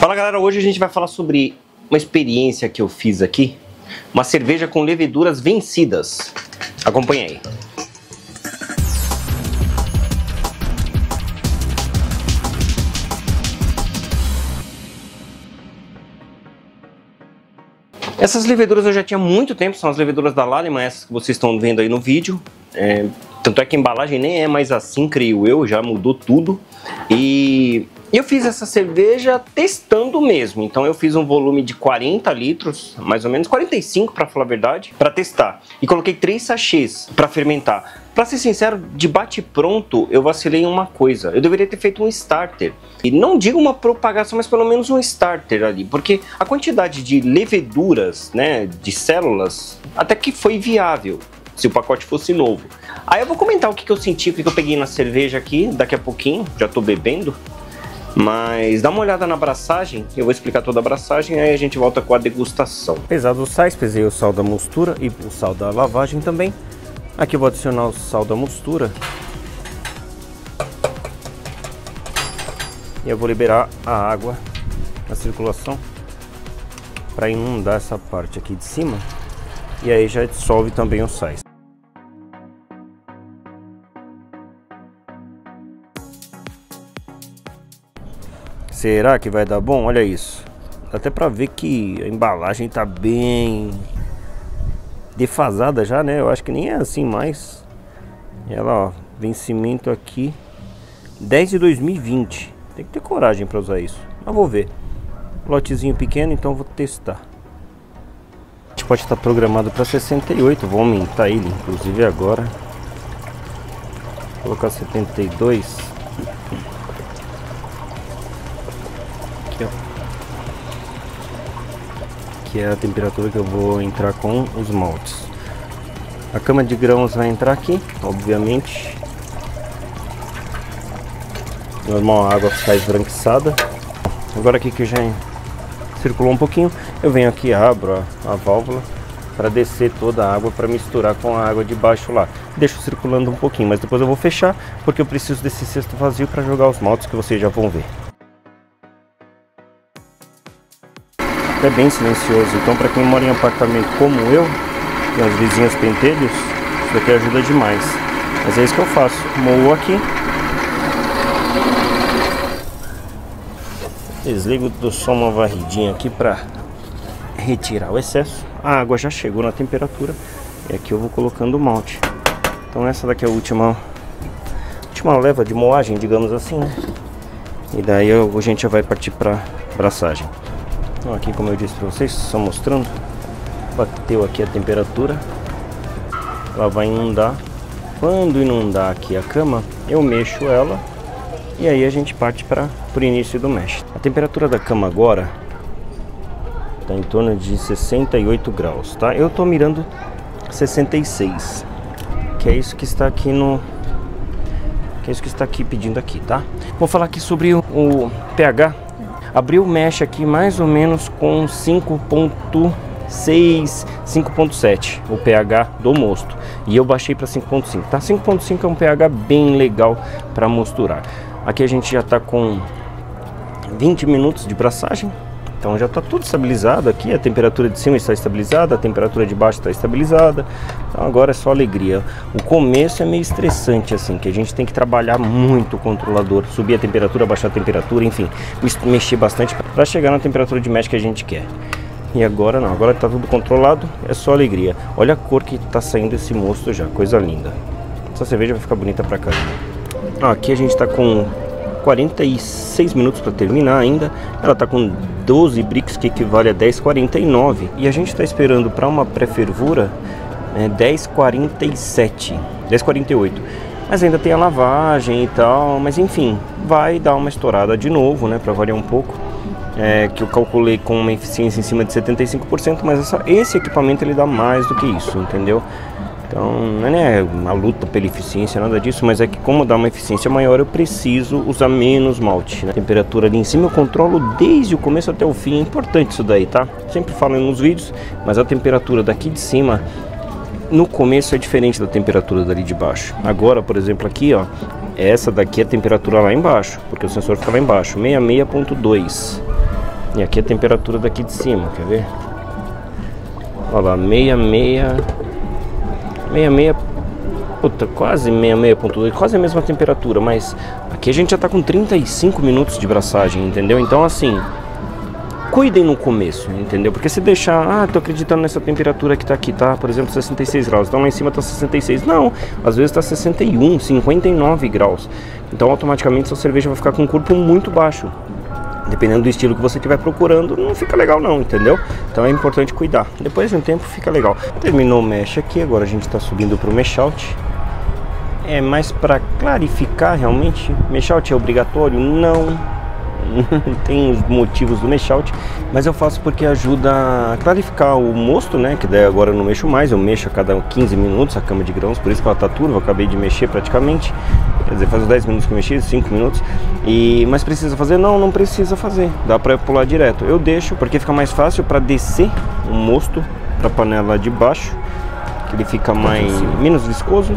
Fala galera, hoje a gente vai falar sobre uma experiência que eu fiz aqui. Uma cerveja com leveduras vencidas. Acompanhe aí. Essas leveduras eu já tinha há muito tempo, são as leveduras da Lallemand, essas que vocês estão vendo aí no vídeo. Tanto é que a embalagem nem é mais assim, creio eu, já mudou tudo. E eu fiz essa cerveja testando mesmo, então eu fiz um volume de 40 litros, mais ou menos 45 para falar a verdade, para testar. E coloquei 3 sachês para fermentar. Para ser sincero, de bate-pronto eu vacilei em uma coisa, eu deveria ter feito um starter. E não digo uma propagação, mas pelo menos um starter ali, porque a quantidade de leveduras, né, de células, até que foi viável, se o pacote fosse novo. Aí eu vou comentar o que eu senti, o que eu peguei na cerveja aqui, daqui a pouquinho, já tô bebendo. Mas dá uma olhada na abraçagem, eu vou explicar toda a abraçagem, aí a gente volta com a degustação. Pesado os sais, pesei o sal da mostura e o sal da lavagem também. Aqui eu vou adicionar o sal da mostura. E eu vou liberar a água na circulação para inundar essa parte aqui de cima. E aí já dissolve também os sais. Será que vai dar bom? Olha isso. Dá até pra ver que a embalagem tá bem defasada já, né? Eu acho que nem é assim mais. Ela, ó, vencimento aqui 10 de 2020. Tem que ter coragem pra usar isso. Mas vou ver. Lotezinho pequeno, então vou testar. A gente pode estar programado para 68. Vou aumentar ele, inclusive agora. Vou colocar 72. Que é a temperatura que eu vou entrar com os maltes. A cama de grãos vai entrar aqui, obviamente. Normal a água ficar esbranquiçada. Agora aqui que já circulou um pouquinho, eu venho aqui e abro a válvula para descer toda a água, para misturar com a água de baixo lá. Deixo circulando um pouquinho, mas depois eu vou fechar, porque eu preciso desse cesto vazio para jogar os maltes que vocês já vão ver. É bem silencioso, então para quem mora em apartamento como eu, tem os vizinhos pentelhos, isso daqui ajuda demais. Mas é isso que eu faço, moo aqui, desligo, dou só uma varridinha aqui para retirar o excesso. A água já chegou na temperatura e aqui eu vou colocando o malte. Então essa daqui é a última leva de moagem, digamos assim, né? E daí a gente já vai partir para abraçagem. Então aqui, como eu disse para vocês, só mostrando, bateu aqui a temperatura, ela vai inundar. Quando inundar aqui a cama, eu mexo ela e aí a gente parte para o início do mesh. A temperatura da cama agora está em torno de 68 graus, tá? Eu tô mirando 66, que é isso que está aqui pedindo aqui, tá? Vou falar aqui sobre o pH. Abri o mesh aqui mais ou menos com 5.6, 5.7 o pH do mosto. E eu baixei para 5.5, tá? 5.5 é um pH bem legal para mosturar. Aqui a gente já está com 20 minutos de braçagem. Então já está tudo estabilizado aqui. A temperatura de cima está estabilizada, a temperatura de baixo está estabilizada. Então agora é só alegria. O começo é meio estressante assim, que a gente tem que trabalhar muito o controlador, subir a temperatura, baixar a temperatura, enfim, mexer bastante para chegar na temperatura de mesh que a gente quer. E agora não, agora está tudo controlado, é só alegria. Olha a cor que está saindo esse mosto já, coisa linda. Essa cerveja vai ficar bonita pra caramba. Aqui a gente está com 46 minutos para terminar ainda. Ela está com 12 brix, que equivale a 10,49. E a gente está esperando para uma pré-fervura 10,47, 10,48. Mas ainda tem a lavagem e tal. Mas enfim, vai dar uma estourada de novo, né? Para variar um pouco. Que eu calculei com uma eficiência em cima de 75%. Mas esse equipamento ele dá mais do que isso, entendeu? Então não é uma luta pela eficiência, nada disso, mas é que como dá uma eficiência maior eu preciso usar menos malte, né? A temperatura ali em cima eu controlo desde o começo até o fim, é importante isso daí, tá? Sempre falo nos vídeos, mas a temperatura daqui de cima no começo é diferente da temperatura dali de baixo. Agora, por exemplo, aqui, ó, essa daqui é a temperatura lá embaixo, porque o sensor fica lá embaixo, 66.2. E aqui a temperatura daqui de cima, quer ver? Olha lá, 66, puta, quase 66.2, quase a mesma temperatura, mas aqui a gente já tá com 35 minutos de braçagem, entendeu? Então assim, cuidem no começo, entendeu? Porque se deixar, tô acreditando nessa temperatura que tá aqui, tá? Por exemplo, 66 graus, então lá em cima tá 66, não, às vezes tá 61, 59 graus, então automaticamente sua cerveja vai ficar com um corpo muito baixo. Dependendo do estilo que você estiver procurando, não fica legal não, entendeu? Então é importante cuidar. Depois de um tempo fica legal. Terminou o mesh aqui, agora a gente está subindo para o mesh out. É mais para clarificar realmente. Mesh out é obrigatório? Não. Tem os motivos do mesh out, mas eu faço porque ajuda a clarificar o mosto, né? Que daí agora eu não mexo mais, eu mexo a cada 15 minutos a cama de grãos, por isso que ela tá turva, eu acabei de mexer praticamente. Quer dizer, faz uns 10 minutos que eu mexi, 5 minutos. Mas precisa fazer? Não, não precisa fazer. Dá pra pular direto. Eu deixo porque fica mais fácil para descer o mosto pra panela de baixo, que ele fica menos viscoso.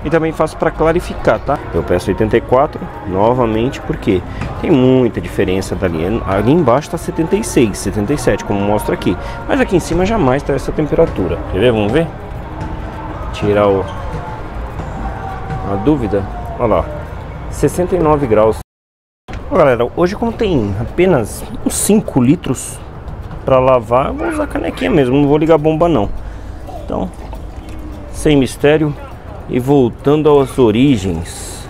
E também faço para clarificar, tá? Eu peço 84 novamente porque tem muita diferença dali. Ali embaixo tá 76, 77, como mostra aqui. Mas aqui em cima jamais tá essa temperatura. Quer ver? Vamos ver? Tirar a dúvida. Olha lá, 69 graus. Ó, galera, hoje como tem apenas uns 5 litros para lavar, eu vou usar a canequinha mesmo, não vou ligar a bomba não. Então, sem mistério. E voltando às origens.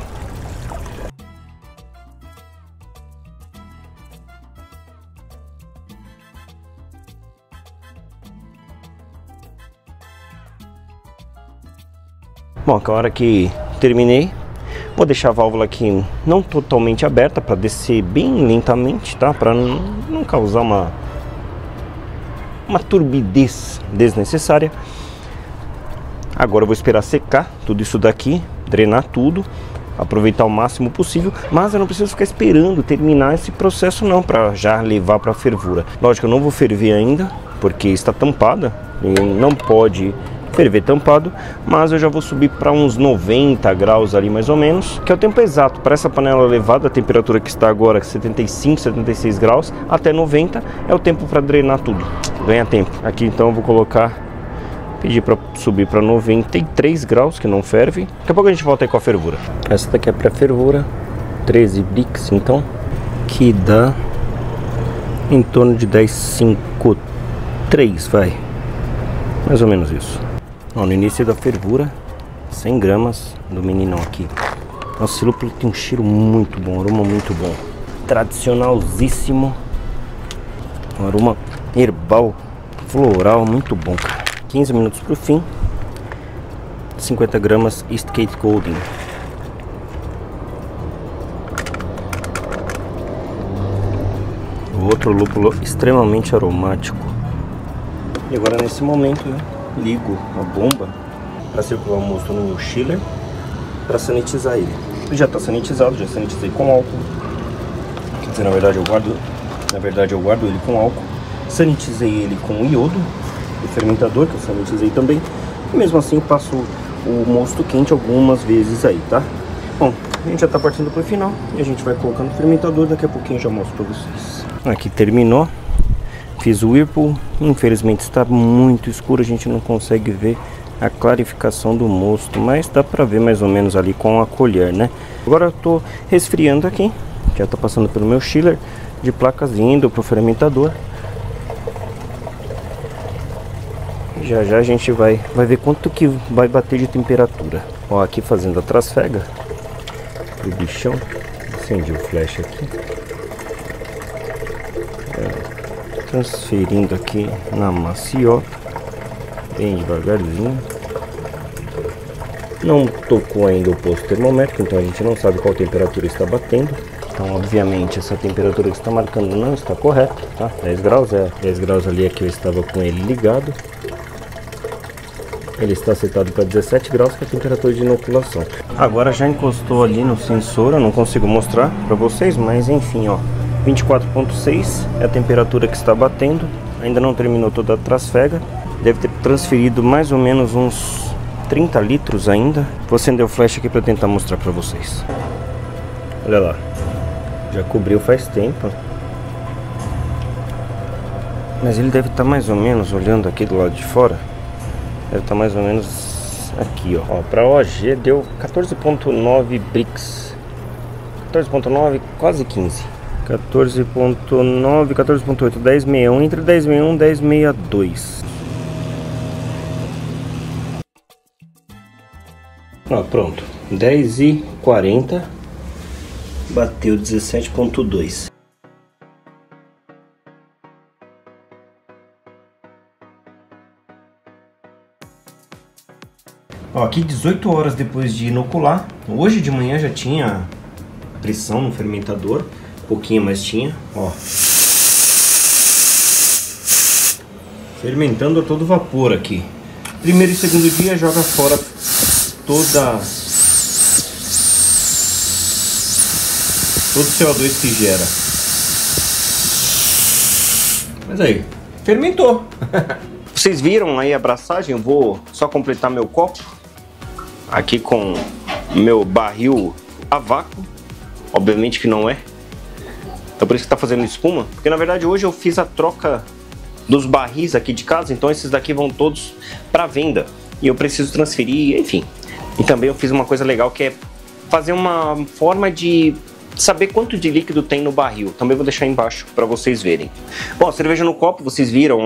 Bom, a hora que terminei, vou deixar a válvula aqui não totalmente aberta para descer bem lentamente, tá? Para não causar uma turbidez desnecessária. Agora eu vou esperar secar tudo isso daqui, drenar tudo, aproveitar o máximo possível, mas eu não preciso ficar esperando terminar esse processo não, para já levar para fervura. Lógico, eu não vou ferver ainda, porque está tampada, e não pode ferver tampado, mas eu já vou subir para uns 90 graus ali mais ou menos, que é o tempo exato para essa panela elevada, a temperatura que está agora 75, 76 graus, até 90 é o tempo para drenar tudo, ganha tempo. Aqui então eu vou colocar, pedir para subir para 93 graus, que não ferve. Daqui a pouco a gente volta aí com a fervura. Essa daqui é para fervura, 13 brix, então, que dá em torno de 10,53, vai. Mais ou menos isso. Ó, no início da fervura, 100 gramas do meninão aqui. Nossa, esse lúpulo tem um cheiro muito bom, aroma muito bom. Tradicionalzíssimo. Um aroma herbal, floral, muito bom, cara. 15 minutos para o fim, 50 gramas Eastgate Golden. O outro lúpulo extremamente aromático. E agora nesse momento eu ligo a bomba para circular o mosto no meu chiller para sanitizar ele. Ele já está sanitizado, já sanitizei com álcool. Quer dizer, na verdade eu guardo ele com álcool. Sanitizei ele com iodo do fermentador, que eu sanitizei também, e mesmo assim eu passo o mosto quente algumas vezes aí, tá? Bom, a gente já tá partindo pro final e a gente vai colocar no fermentador, daqui a pouquinho eu já mostro pra vocês. Aqui terminou, fiz o Whirlpool, infelizmente está muito escuro, a gente não consegue ver a clarificação do mosto, mas dá pra ver mais ou menos ali com a colher, né? Agora eu tô resfriando aqui, já tá passando pelo meu chiller de placas indo pro fermentador. Já já a gente vai ver quanto que vai bater de temperatura. Ó, aqui fazendo a trasfega do bichão. Acendi o flash aqui. Transferindo aqui na maciota, bem devagarzinho. Não tocou ainda o posto termômetro, então a gente não sabe qual temperatura está batendo. Então, obviamente, essa temperatura que está marcando não está correta, tá? 10 graus, 10 graus ali é que eu estava com ele ligado. Ele está setado para 17 graus, que é a temperatura de inoculação. Agora já encostou ali no sensor, eu não consigo mostrar para vocês, mas enfim, ó, 24,6 é a temperatura que está batendo. Ainda não terminou toda a trasfega. Deve ter transferido mais ou menos uns 30 litros ainda. Vou acender o flash aqui para tentar mostrar para vocês. Olha lá, já cobriu faz tempo. Mas ele deve estar mais ou menos, olhando aqui do lado de fora, deve estar mais ou menos aqui, ó. Para OG deu 14.9 bricks. 14.9, quase 15. 14.9, 14.8, 10.61, entre 10.61 e 10.62. Ó, pronto. 10h40, bateu 17.2. Ó, aqui 18 horas depois de inocular. Hoje de manhã já tinha pressão no fermentador, pouquinho mais tinha, ó. Fermentando a todo vapor aqui. Primeiro e segundo dia joga fora todo o CO2 que gera. Mas aí, fermentou. Vocês viram aí a abraçagem? Eu vou só completar meu copo aqui com meu barril a vácuo. Obviamente que não é. Então por isso que tá fazendo espuma. Porque na verdade hoje eu fiz a troca dos barris aqui de casa. Então esses daqui vão todos para venda. E eu preciso transferir, enfim. E também eu fiz uma coisa legal que é fazer uma forma de saber quanto de líquido tem no barril. Também vou deixar embaixo para vocês verem. Bom, a cerveja no copo, vocês viram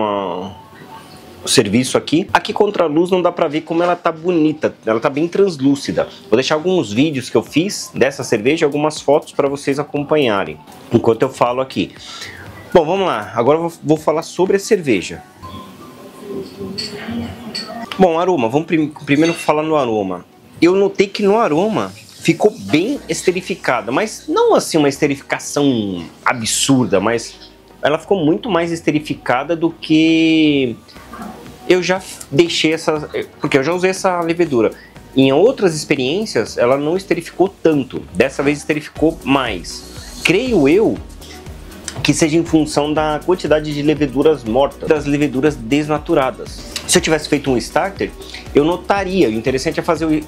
o serviço aqui. Aqui contra a luz não dá pra ver como ela tá bonita, ela tá bem translúcida. Vou deixar alguns vídeos que eu fiz dessa cerveja e algumas fotos para vocês acompanharem, enquanto eu falo aqui. Bom, vamos lá, agora eu vou falar sobre a cerveja. Bom, aroma, vamos primeiro falar no aroma. Eu notei que no aroma ficou bem esterificada, mas não assim uma esterificação absurda, mas ela ficou muito mais esterificada do que eu já deixei essa, porque eu já usei essa levedura. Em outras experiências, ela não esterificou tanto. Dessa vez esterificou mais. Creio eu que seja em função da quantidade de leveduras mortas, das leveduras desnaturadas. Se eu tivesse feito um starter, eu notaria. O interessante é fazer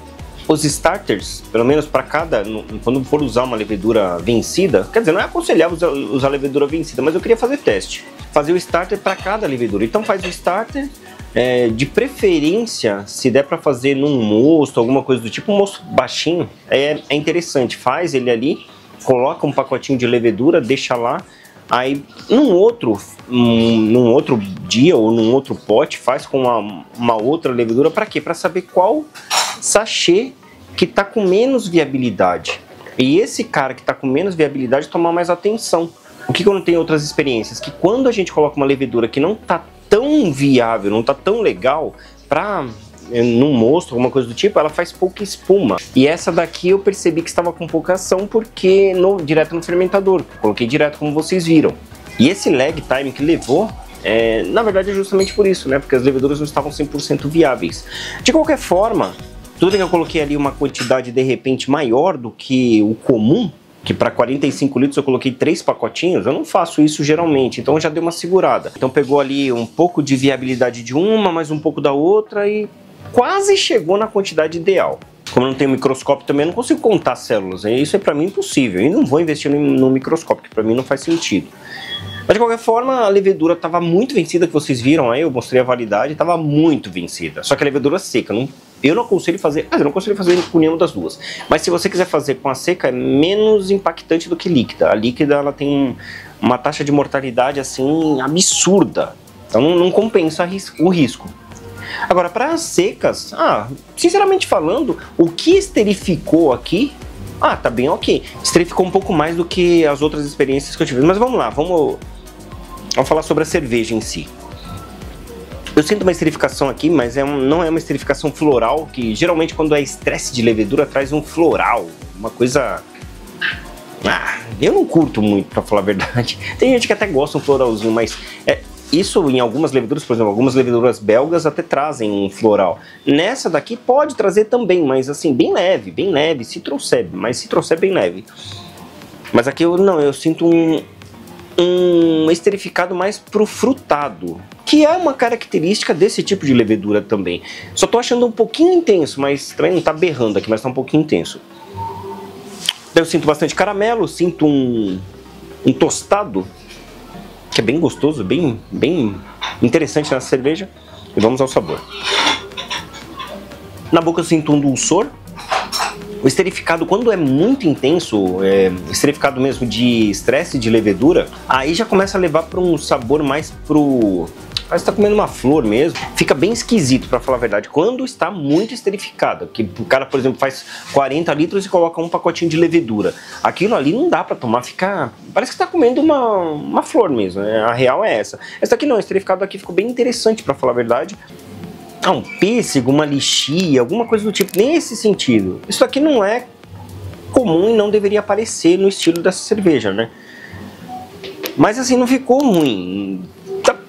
os starters, pelo menos para cada, quando for usar uma levedura vencida. Quer dizer, não é aconselhável usar levedura vencida, mas eu queria fazer teste. Fazer o starter para cada levedura. Então faz o starter. De preferência, se der para fazer num mosto, alguma coisa do tipo, um mosto baixinho, é interessante. Faz ele ali, coloca um pacotinho de levedura, deixa lá. Aí num outro dia ou num outro pote, faz com uma outra levedura. Para quê? Para saber qual sachê que tá com menos viabilidade. E esse cara que tá com menos viabilidade, tomar mais atenção. O que eu não tenho outras experiências? Que quando a gente coloca uma levedura que não tá tão viável, não tá tão legal para num mosto, alguma coisa do tipo, ela faz pouca espuma. E essa daqui eu percebi que estava com pouca ação porque direto no fermentador, coloquei direto como vocês viram. E esse lag time que levou, na verdade é justamente por isso, né? Porque as leveduras não estavam 100% viáveis. De qualquer forma, tudo que eu coloquei ali uma quantidade de repente maior do que o comum, que para 45 litros eu coloquei 3 pacotinhos, eu não faço isso geralmente, então já deu uma segurada. Então pegou ali um pouco de viabilidade de uma, mais um pouco da outra e quase chegou na quantidade ideal. Como eu não tenho microscópio também, eu não consigo contar células, isso é para mim impossível, e não vou investir no microscópio, que para mim não faz sentido. Mas de qualquer forma, a levedura estava muito vencida, que vocês viram aí, eu mostrei a validade, estava muito vencida. Só que a levedura seca, eu não aconselho fazer, eu não aconselho fazer com nenhuma das duas. Mas se você quiser fazer com a seca, é menos impactante do que líquida. A líquida, ela tem uma taxa de mortalidade, assim, absurda. Então não compensa o risco. Agora, para as secas, sinceramente falando, o que esterificou aqui, tá bem ok. Esterificou um pouco mais do que as outras experiências que eu tive. Mas vamos lá, vamos falar sobre a cerveja em si. Eu sinto uma esterificação aqui, mas não é uma esterificação floral, que geralmente quando é estresse de levedura traz um floral, uma coisa... eu não curto muito, pra falar a verdade. Tem gente que até gosta de um floralzinho, mas isso em algumas leveduras, por exemplo, algumas leveduras belgas até trazem um floral. Nessa daqui pode trazer também, mas assim, bem leve, se trouxer, mas se trouxer bem leve. Mas aqui eu sinto um esterificado mais pro frutado, que é uma característica desse tipo de levedura também. Só tô achando um pouquinho intenso, mas também não tá berrando aqui, mas tá um pouquinho intenso. Eu sinto bastante caramelo, sinto um tostado. que é bem gostoso, bem interessante nessa cerveja. E vamos ao sabor. Na boca eu sinto um dulçor. O esterificado, quando é muito intenso, esterificado mesmo de estresse de levedura, aí já começa a levar para um sabor mais pro... Parece que tá comendo uma flor mesmo. Fica bem esquisito, para falar a verdade, quando está muito esterificado. Que o cara, por exemplo, faz 40 litros e coloca um pacotinho de levedura. Aquilo ali não dá para tomar, fica... Parece que tá comendo uma flor mesmo, né? A real é essa. Essa aqui não, o esterificado aqui ficou bem interessante, para falar a verdade. Um pêssego, uma lixia, alguma coisa do tipo, nesse sentido. Isso aqui não é comum e não deveria aparecer no estilo dessa cerveja, né? Mas assim, não ficou ruim.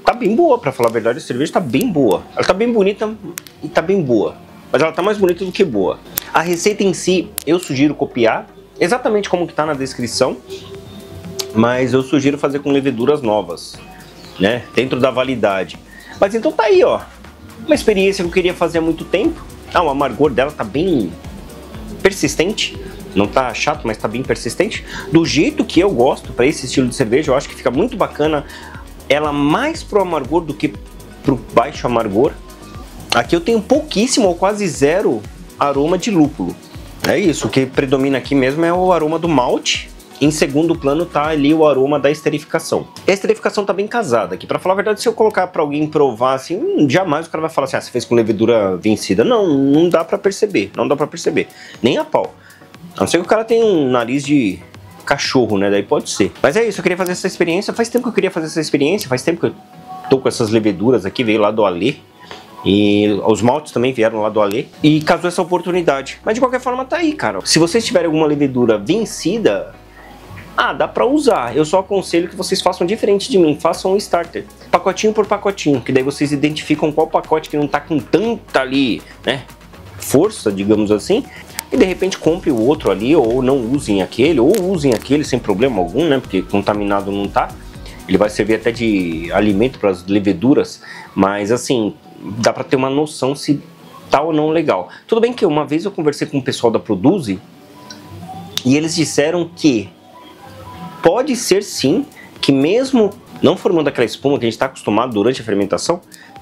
Tá bem boa, pra falar a verdade, a cerveja tá bem boa. Ela tá bem bonita e tá bem boa. Mas ela tá mais bonita do que boa. A receita em si, eu sugiro copiar, exatamente como que tá na descrição. Mas eu sugiro fazer com leveduras novas, né? Dentro da validade. Mas então tá aí, ó. Uma experiência que eu queria fazer há muito tempo. O amargor dela tá bem persistente. Não tá chato, mas tá bem persistente. Do jeito que eu gosto para esse estilo de cerveja, eu acho que fica muito bacana. Ela mais pro amargor do que pro baixo amargor. Aqui eu tenho pouquíssimo ou quase zero aroma de lúpulo. É isso, o que predomina aqui mesmo é o aroma do malte. Em segundo plano tá ali o aroma da esterificação. A esterificação tá bem casada aqui. Pra falar a verdade, se eu colocar pra alguém provar assim, jamais o cara vai falar assim, você fez com levedura vencida. Não dá pra perceber, não dá pra perceber. Nem a pau. A não ser que o cara tenha um nariz de cachorro, né? Daí pode ser. Mas é isso, eu queria fazer essa experiência. Faz tempo que eu queria fazer essa experiência, faz tempo que eu tô com essas leveduras aqui, veio lá do Alê. E os maltes também vieram lá do Alê. E casou essa oportunidade. Mas de qualquer forma tá aí, cara. Se vocês tiverem alguma levedura vencida... dá pra usar. Eu só aconselho que vocês façam diferente de mim. Façam um starter. Pacotinho por pacotinho. Que daí vocês identificam qual pacote que não tá com tanta ali, né? Força, digamos assim. E de repente compre o outro ali. Ou não usem aquele. Ou usem aquele sem problema algum, né? Porque contaminado não tá. Ele vai servir até de alimento para as leveduras. Mas assim, dá pra ter uma noção se tá ou não legal. Tudo bem que uma vez eu conversei com o pessoal da Produzi. E eles disseram que pode ser sim, que mesmo não formando aquela espuma que a gente está acostumado durante a fermentação,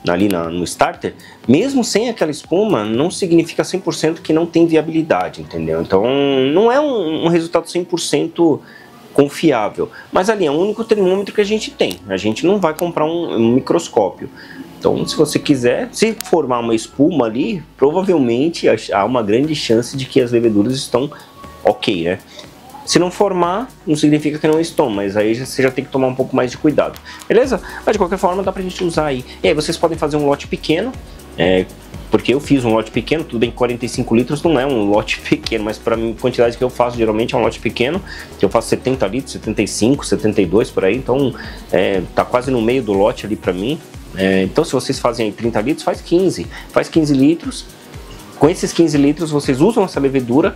ali no starter, mesmo sem aquela espuma, não significa 100% que não tem viabilidade, entendeu? Então não é um resultado 100% confiável, mas ali é o único termômetro que a gente tem, a gente não vai comprar um microscópio. Então se você quiser, se formar uma espuma ali, provavelmente há uma grande chance de que as leveduras estão ok, né? Se não formar, não significa que não estão, mas aí você já tem que tomar um pouco mais de cuidado, beleza? Mas de qualquer forma dá pra gente usar aí. E aí vocês podem fazer um lote pequeno, porque eu fiz um lote pequeno, tudo bem que 45 litros não é um lote pequeno, mas para a quantidade que eu faço geralmente é um lote pequeno, que eu faço 70 litros, 75, 72 por aí, então tá quase no meio do lote ali pra mim. Então se vocês fazem aí 30 litros, faz 15 litros. Com esses 15 litros vocês usam essa levedura,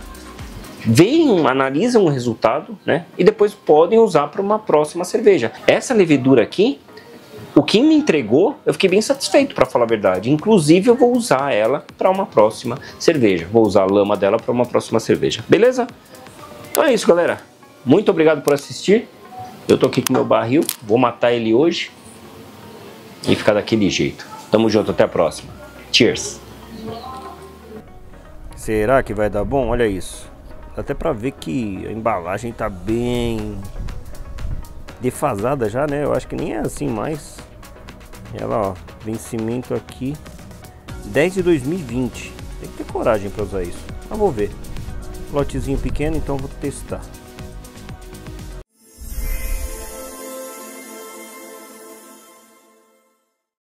analisam o resultado, né? E depois podem usar para uma próxima cerveja. Essa levedura aqui, o que me entregou, eu fiquei bem satisfeito, para falar a verdade. Inclusive eu vou usar ela para uma próxima cerveja. Vou usar a lama dela para uma próxima cerveja. Beleza? Então é isso, galera. Muito obrigado por assistir. Eu tô aqui com meu barril, vou matar ele hoje e ficar daquele jeito. Tamo junto, até a próxima. Cheers! Será que vai dar bom? Olha isso. Dá até pra ver que a embalagem tá bem defasada já, né? Eu acho que nem é assim mais. Ela, ó, vencimento aqui 10 de 2020. Tem que ter coragem pra usar isso. Mas vou ver. Lotezinho pequeno, então vou testar.